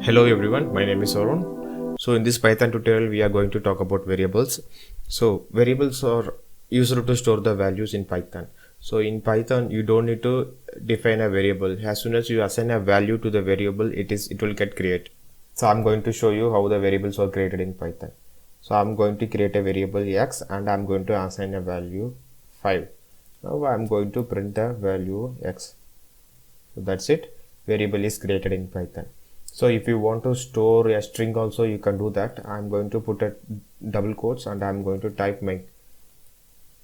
Hello everyone, my name is Arun. So in this Python tutorial we are going to talk about variables. So variables are used to store the values in Python. So in Python you don't need to define a variable. As soon as you assign a value to the variable, it will get created. So I'm going to show you how the variables are created in Python. So I'm going to create a variable x and I'm going to assign a value 5. Now I'm going to print the value x. So that's it. Variable is created in Python. So if you want to store a string also, you can do that. I'm going to put a double quotes and I'm going to type my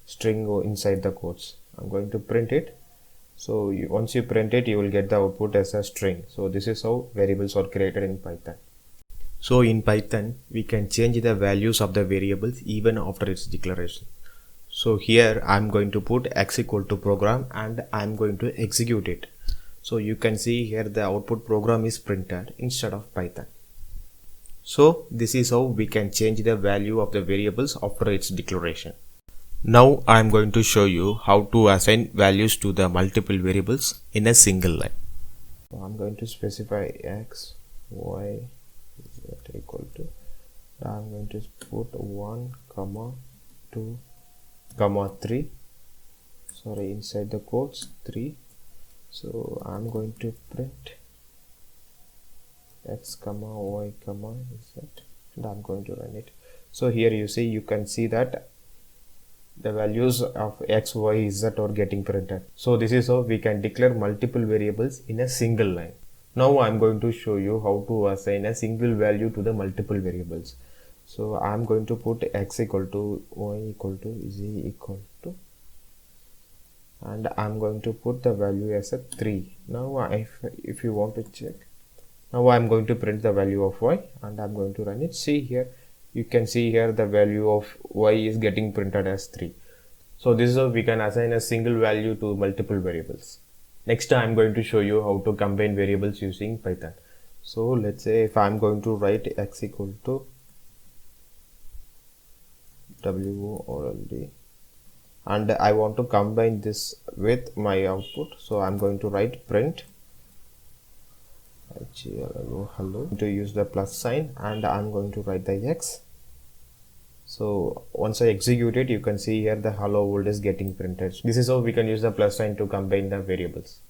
string inside the quotes. I'm going to print it. So once you print it, you will get the output as a string. So this is how variables are created in Python. So in Python, we can change the values of the variables even after its declaration. So here I'm going to put x equal to program and I'm going to execute it. So you can see here the output program is printed instead of Python. So this is how we can change the value of the variables after its declaration. Now I am going to show you how to assign values to the multiple variables in a single line. So I'm going to specify x, y is equal to, I'm going to put 1, 2, 3, inside the quotes 3. So I'm going to print x, y, z and I'm going to run it. So here you can see that the values of x, y, z are getting printed. So this is how we can declare multiple variables in a single line. Now I'm going to show you how to assign a single value to the multiple variables. So I'm going to put x equal to, y equal to, z equal to, and I'm going to put the value as a 3. Now if you want to check, now I'm going to print the value of y and I'm going to run it. See here, you can see here the value of y is getting printed as 3. So this is how we can assign a single value to multiple variables. Next I'm going to show you how to combine variables using Python. So let's say if I'm going to write x equal to WORLD and I want to combine this with my output, so I'm going to write print hello to use the plus sign and I'm going to write the x. So once I execute it, you can see here the hello world is getting printed. This is how we can use the plus sign to combine the variables.